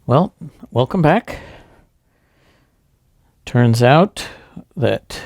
Well, welcome back. Turns out that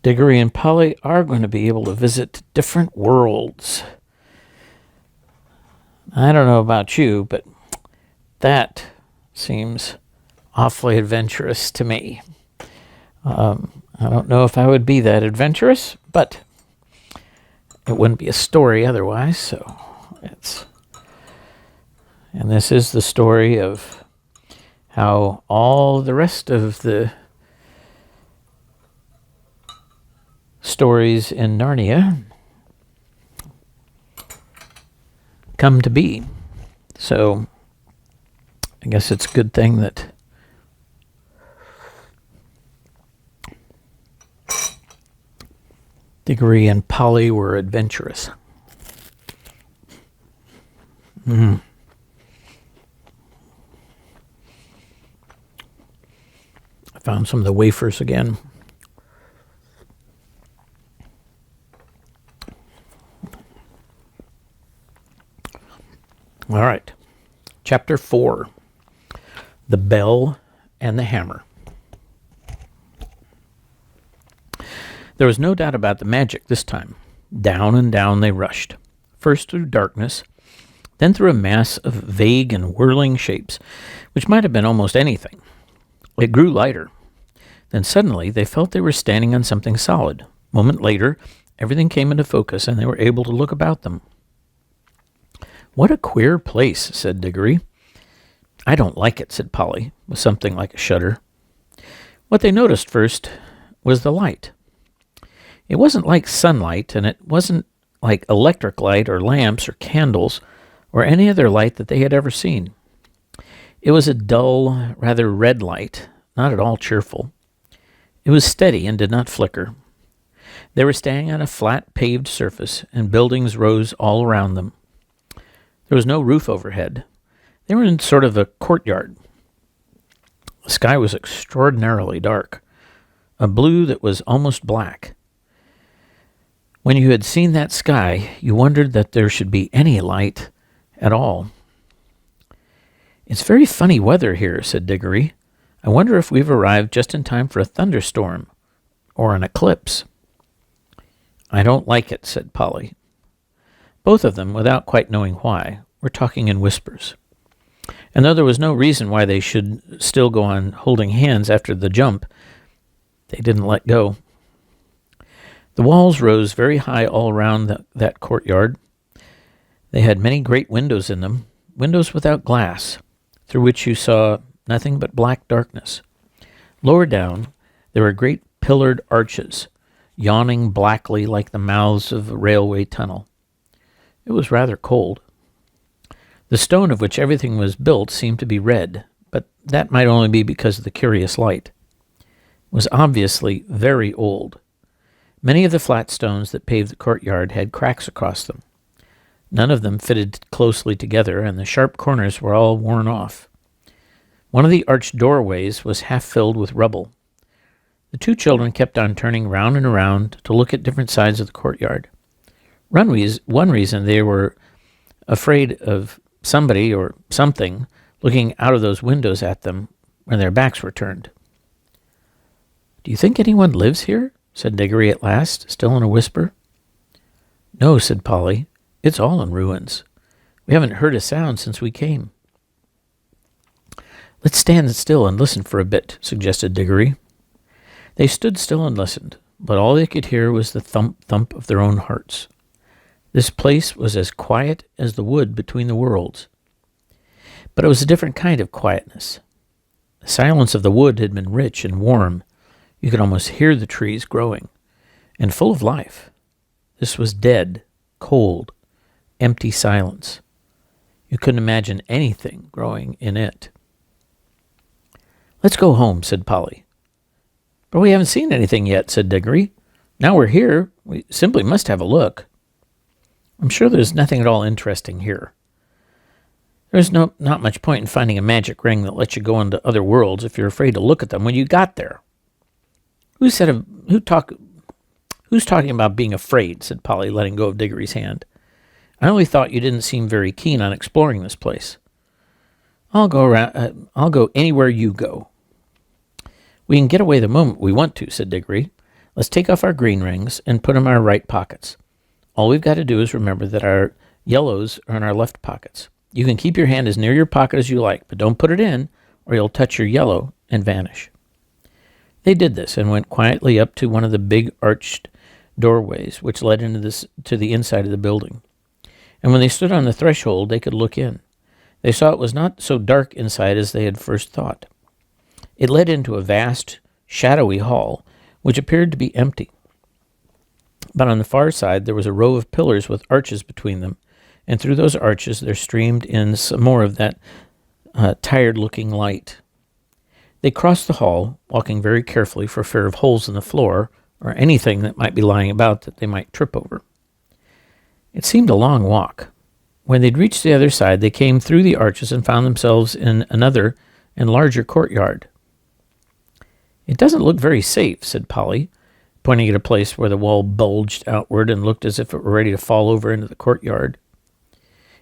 Diggory and Polly are going to be able to visit different worlds. I don't know about you, but that seems awfully adventurous to me. I don't know if I would be that adventurous, but it wouldn't be a story otherwise, so it's... And this is the story of how all the rest of the stories in Narnia come to be. So I guess it's a good thing that Diggory and Polly were adventurous. I found some of the wafers again. All right. Chapter 4. The Bell and the Hammer. There was no doubt about the magic this time. Down and down they rushed, first through darkness, then through a mass of vague and whirling shapes, which might have been almost anything. It grew lighter. Then suddenly they felt they were standing on something solid. A moment later, everything came into focus, and they were able to look about them. "What a queer place," said Diggory. "I don't like it," said Polly, with something like a shudder. What they noticed first was the light. It wasn't like sunlight, and it wasn't like electric light or lamps or candles or any other light that they had ever seen. It was a dull, rather red light, not at all cheerful. It was steady and did not flicker. They were standing on a flat paved surface, and buildings rose all around them. There was no roof overhead. They were in sort of a courtyard. The sky was extraordinarily dark, a blue that was almost black. When you had seen that sky, you wondered that there should be any light at all. "It's very funny weather here," said Diggory. "I wonder if we've arrived just in time for a thunderstorm or an eclipse." "I don't like it," said Polly. Both of them, without quite knowing why, were talking in whispers. And though there was no reason why they should still go on holding hands after the jump, they didn't let go. The walls rose very high all around that courtyard. They had many great windows in them, windows without glass, through which you saw nothing but black darkness. Lower down, there were great pillared arches, yawning blackly like the mouths of a railway tunnel. It was rather cold. The stone of which everything was built seemed to be red, but that might only be because of the curious light. It was obviously very old. Many of the flat stones that paved the courtyard had cracks across them. None of them fitted closely together, and the sharp corners were all worn off. One of the arched doorways was half filled with rubble. The two children kept on turning round and around to look at different sides of the courtyard. One reason they were afraid of somebody or something looking out of those windows at them when their backs were turned. "Do you think anyone lives here?" said Diggory at last, still in a whisper. "No," said Polly. "It's all in ruins. We haven't heard a sound since we came." "Let's stand still and listen for a bit," suggested Diggory. They stood still and listened, but all they could hear was the thump-thump of their own hearts. This place was as quiet as the wood between the worlds. But it was a different kind of quietness. The silence of the wood had been rich and warm. You could almost hear the trees growing, and full of life. This was dead, cold, empty silence. You couldn't imagine anything growing in it. "Let's go home," said Polly. "But we haven't seen anything yet," said Diggory. "Now we're here, we simply must have a look." "I'm sure there's nothing at all interesting here. There's not much point in finding a magic ring that lets you go into other worlds if you're afraid to look at them when you got there." Who's talking about being afraid?" said Polly, letting go of Diggory's hand. "I only thought you didn't seem very keen on exploring this place." I'll go anywhere you go." "We can get away the moment we want to," said Diggory. "Let's take off our green rings and put them in our right pockets. All we've got to do is remember that our yellows are in our left pockets. You can keep your hand as near your pocket as you like, but don't put it in, or you'll touch your yellow and vanish." They did this and went quietly up to one of the big arched doorways which led to the inside of the building. And when they stood on the threshold, they could look in. They saw it was not so dark inside as they had first thought. It led into a vast, shadowy hall, which appeared to be empty. But on the far side there was a row of pillars with arches between them, and through those arches there streamed in some more of that tired-looking light. They crossed the hall, walking very carefully for fear of holes in the floor or anything that might be lying about that they might trip over. It seemed a long walk. When they'd reached the other side, they came through the arches and found themselves in another and larger courtyard. "It doesn't look very safe," said Polly, pointing at a place where the wall bulged outward and looked as if it were ready to fall over into the courtyard.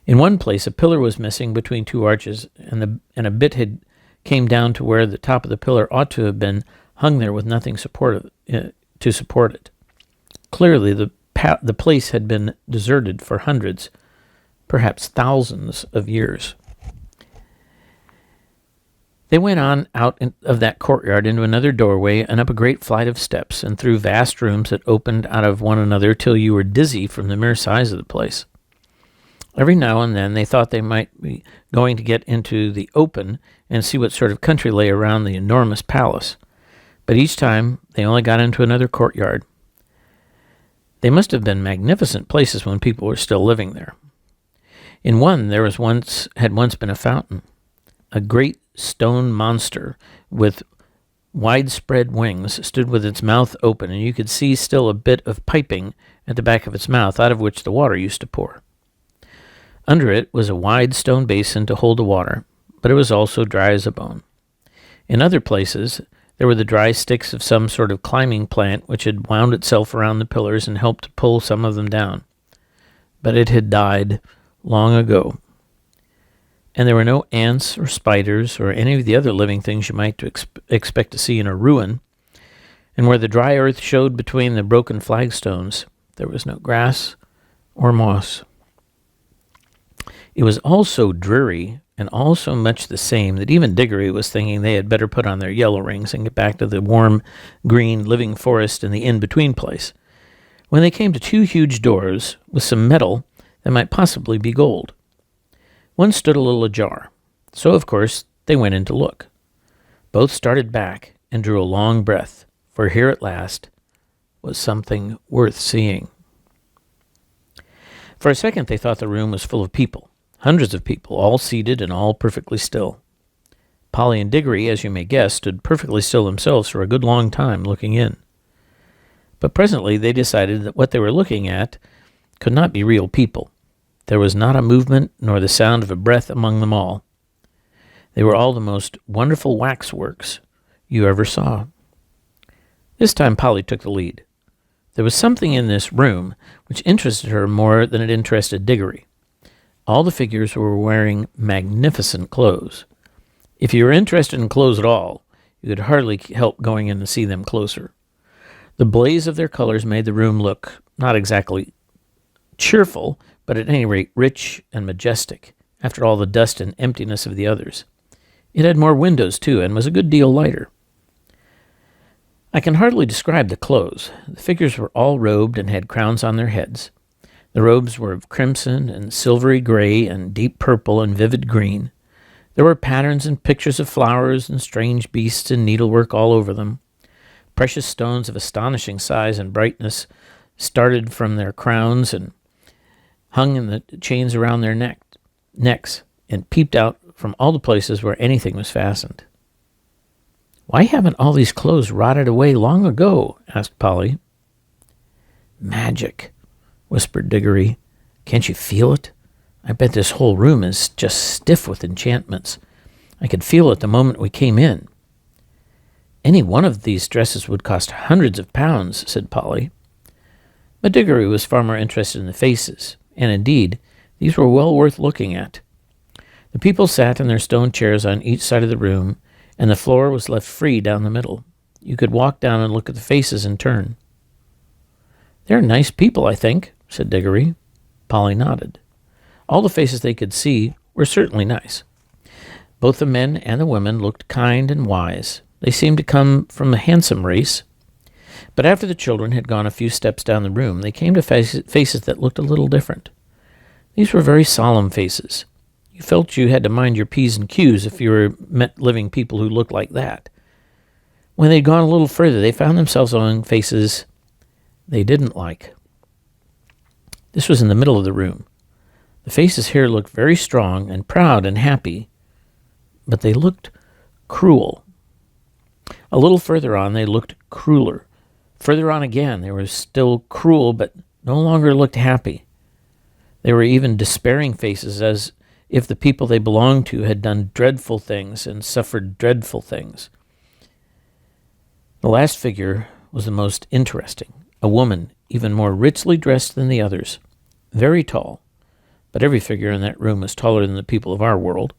In one place, a pillar was missing between two arches, and a bit had came down to where the top of the pillar ought to have been hung there with nothing to support it. Clearly, the place had been deserted for hundreds, perhaps thousands of years. They went on out of that courtyard into another doorway and up a great flight of steps and through vast rooms that opened out of one another till you were dizzy from the mere size of the place. Every now and then they thought they might be going to get into the open and see what sort of country lay around the enormous palace, but each time they only got into another courtyard. They must have been magnificent places when people were still living there. In one there had once been a fountain. A great stone monster with widespread wings stood with its mouth open, and you could see still a bit of piping at the back of its mouth, out of which the water used to pour. Under it was a wide stone basin to hold the water, but it was also dry as a bone. In other places there were the dry sticks of some sort of climbing plant which had wound itself around the pillars and helped to pull some of them down. But it had died long ago. And there were no ants or spiders or any of the other living things you might expect to see in a ruin. And where the dry earth showed between the broken flagstones, there was no grass or moss. It was all so dreary and all so much the same that even Diggory was thinking they had better put on their yellow rings and get back to the warm, green, living forest in the in-between place, when they came to two huge doors with some metal that might possibly be gold. One stood a little ajar, so of course they went in to look. Both started back and drew a long breath, for here at last was something worth seeing. For a second they thought the room was full of people, hundreds of people, all seated and all perfectly still. Polly and Diggory, as you may guess, stood perfectly still themselves for a good long time looking in. But presently they decided that what they were looking at could not be real people. There was not a movement nor the sound of a breath among them all. They were all the most wonderful waxworks you ever saw. This time Polly took the lead. There was something in this room which interested her more than it interested Diggory. All the figures were wearing magnificent clothes. If you were interested in clothes at all, you could hardly help going in to see them closer. The blaze of their colors made the room look not exactly cheerful, but at any rate rich and majestic, after all the dust and emptiness of the others. It had more windows, too, and was a good deal lighter. I can hardly describe the clothes. The figures were all robed and had crowns on their heads. The robes were of crimson and silvery gray and deep purple and vivid green. There were patterns and pictures of flowers and strange beasts and needlework all over them. Precious stones of astonishing size and brightness started from their crowns and hung in the chains around their necks and peeped out from all the places where anything was fastened. "Why haven't all these clothes rotted away long ago?" asked Polly. "Magic," whispered Diggory. "Can't you feel it? I bet this whole room is just stiff with enchantments. I could feel it the moment we came in." "Any one of these dresses would cost hundreds of pounds," said Polly. But Diggory was far more interested in the faces, and indeed, these were well worth looking at. The people sat in their stone chairs on each side of the room, and the floor was left free down the middle. You could walk down and look at the faces in turn. "They're nice people, I think," said Diggory. Polly nodded. All the faces they could see were certainly nice. Both the men and the women looked kind and wise. They seemed to come from a handsome race. But after the children had gone a few steps down the room, they came to faces that looked a little different. These were very solemn faces. You felt you had to mind your P's and Q's if you met living people who looked like that. When they'd gone a little further, they found themselves on faces they didn't like. This was in the middle of the room. The faces here looked very strong and proud and happy, but they looked cruel. A little further on, they looked crueler. Further on again, they were still cruel, but no longer looked happy. They were even despairing faces, as if the people they belonged to had done dreadful things and suffered dreadful things. The last figure was the most interesting, a woman even more richly dressed than the others, very tall, but every figure in that room was taller than the people of our world,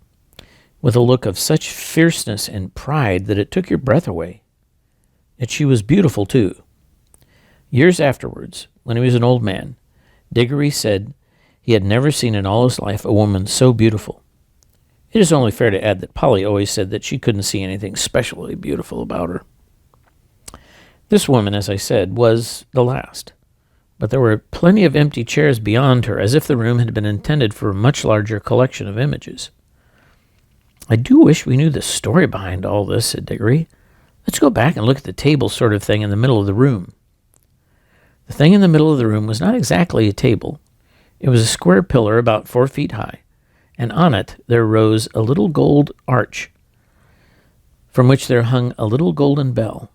with a look of such fierceness and pride that it took your breath away. Yet she was beautiful, too. Years afterwards, when he was an old man, Diggory said he had never seen in all his life a woman so beautiful. It is only fair to add that Polly always said that she couldn't see anything specially beautiful about her. This woman, as I said, was the last, but there were plenty of empty chairs beyond her, as if the room had been intended for a much larger collection of images. "I do wish we knew the story behind all this," said Diggory. "Let's go back and look at the table sort of thing in the middle of the room." The thing in the middle of the room was not exactly a table. It was a square pillar about 4 feet high, and on it there rose a little gold arch, from which there hung a little golden bell,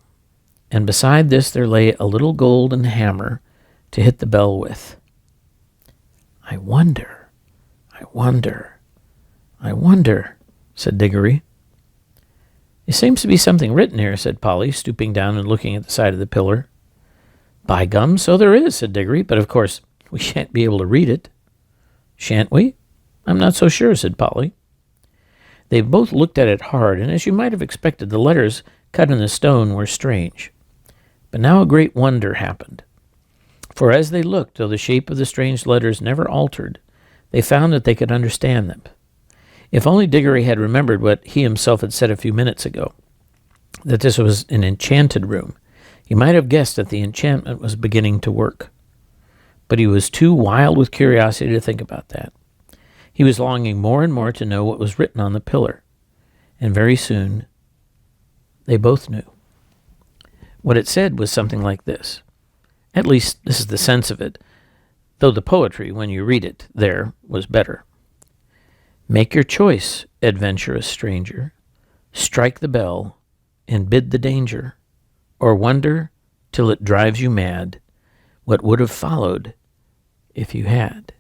and beside this there lay a little golden hammer to hit the bell with. I wonder, said Diggory. "There seems to be something written here," said Polly, stooping down and looking at the side of the pillar. "By gum, so there is," said Diggory, "but of course we shan't be able to read it." "Shan't we? I'm not so sure," said Polly. They both looked at it hard, and as you might have expected, the letters cut in the stone were strange. But now a great wonder happened. For as they looked, though the shape of the strange letters never altered, they found that they could understand them. If only Diggory had remembered what he himself had said a few minutes ago, that this was an enchanted room, he might have guessed that the enchantment was beginning to work. But he was too wild with curiosity to think about that. He was longing more and more to know what was written on the pillar, and very soon they both knew. What it said was something like this. At least this is the sense of it, though the poetry, when you read it there, was better. "Make your choice, adventurous stranger. Strike the bell and bid the danger, or wonder till it drives you mad what would have followed if you had."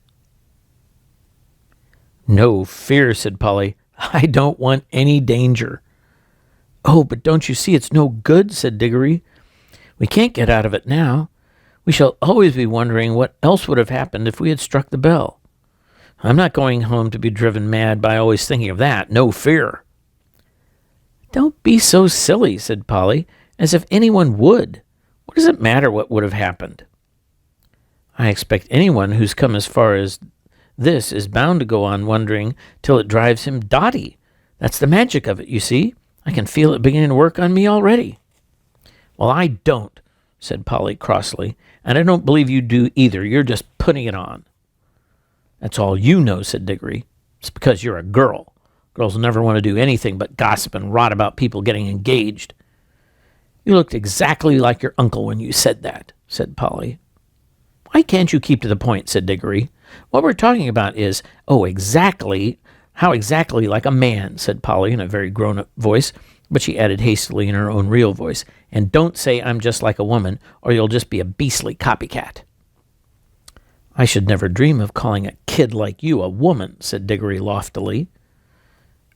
"No fear," said Polly. "I don't want any danger." "Oh, but don't you see it's no good?" said Diggory. "We can't get out of it now. We shall always be wondering what else would have happened if we had struck the bell. I'm not going home to be driven mad by always thinking of that. No fear." "Don't be so silly," said Polly, "as if anyone would. What does it matter what would have happened?" "I expect anyone who's come as far as this is bound to go on wondering till it drives him dotty. That's the magic of it, you see. I can feel it beginning to work on me already." "Well, I don't," said Polly crossly, "and I don't believe you do either. You're just putting it on." "That's all you know," said Diggory. "It's because you're a girl. Girls never want to do anything but gossip and rot about people getting engaged." "You looked exactly like your uncle when you said that," said Polly. "Why can't you keep to the point?" said Diggory. "What we're talking about is, how exactly like a man," said Polly in a very grown-up voice, but she added hastily in her own real voice, "and don't say I'm just like a woman, or you'll just be a beastly copycat." "I should never dream of calling a kid like you a woman," said Diggory loftily.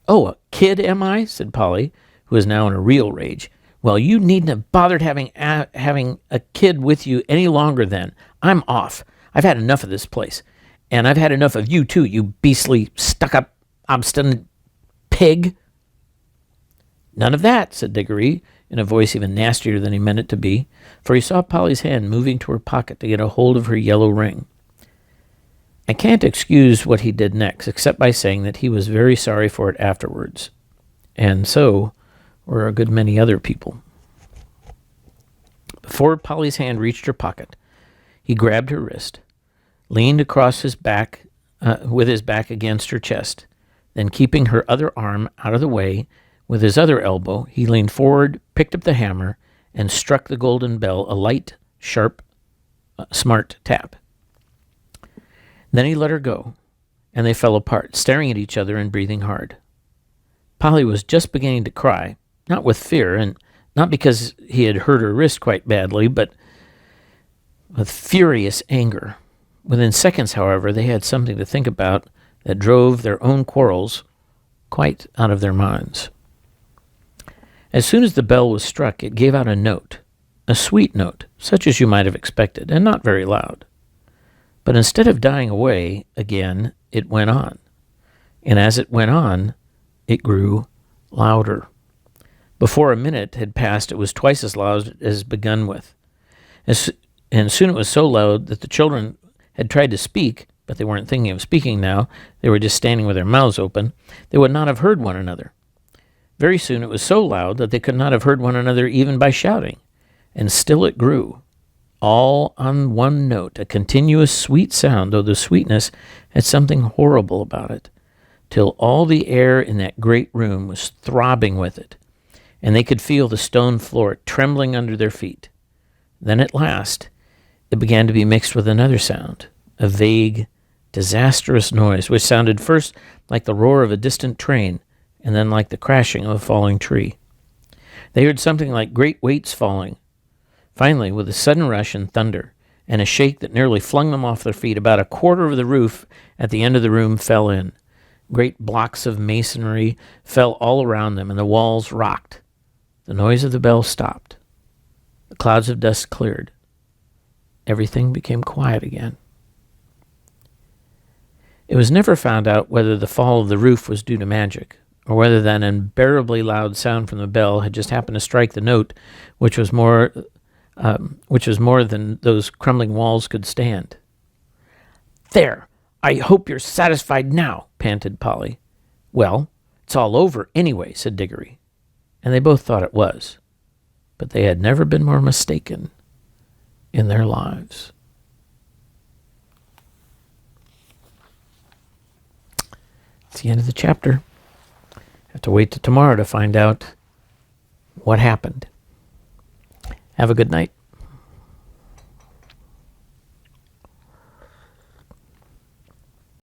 "Oh, a kid, am I?" said Polly, who was now in a real rage. "Well, you needn't have bothered having a kid with you any longer then. I'm off. I've had enough of this place. And I've had enough of you, too, you beastly stuck-up... obstinate pig." "None of that," said Diggory, in a voice even nastier than he meant it to be, for he saw Polly's hand moving to her pocket to get a hold of her yellow ring. I can't excuse what he did next, except by saying that he was very sorry for it afterwards. And so were a good many other people. Before Polly's hand reached her pocket, he grabbed her wrist, leaned across his back, with his back against her chest. Then, keeping her other arm out of the way, with his other elbow, he leaned forward, picked up the hammer, and struck the golden bell a light, sharp, smart tap. Then he let her go, and they fell apart, staring at each other and breathing hard. Polly was just beginning to cry, not with fear, and not because he had hurt her wrist quite badly, but with furious anger. Within seconds, however, they had something to think about that drove their own quarrels quite out of their minds. As soon as the bell was struck, it gave out a note, a sweet note, such as you might have expected, and not very loud. But instead of dying away again, it went on. And as it went on, it grew louder. Before a minute had passed, it was twice as loud as begun with. And soon it was so loud that the children had tried to speak, but they weren't thinking of speaking now. They were just standing with their mouths open. They would not have heard one another. Very soon it was so loud that they could not have heard one another even by shouting. And still it grew, all on one note, a continuous sweet sound, though the sweetness had something horrible about it, till all the air in that great room was throbbing with it, and they could feel the stone floor trembling under their feet. Then at last it began to be mixed with another sound, a vague, disastrous noise, which sounded first like the roar of a distant train, and then like the crashing of a falling tree. They heard something like great weights falling. Finally, with a sudden rush and thunder, and a shake that nearly flung them off their feet, about a quarter of the roof at the end of the room fell in. Great blocks of masonry fell all around them, and the walls rocked. The noise of the bell stopped. The clouds of dust cleared. Everything became quiet again. It was never found out whether the fall of the roof was due to magic, or whether that unbearably loud sound from the bell had just happened to strike the note, which was more than those crumbling walls could stand. "There, I hope you're satisfied now," panted Polly. "Well, it's all over anyway," said Diggory. And they both thought it was. But they had never been more mistaken in their lives. It's the end of the chapter. Have to wait till tomorrow to find out what happened. Have a good night.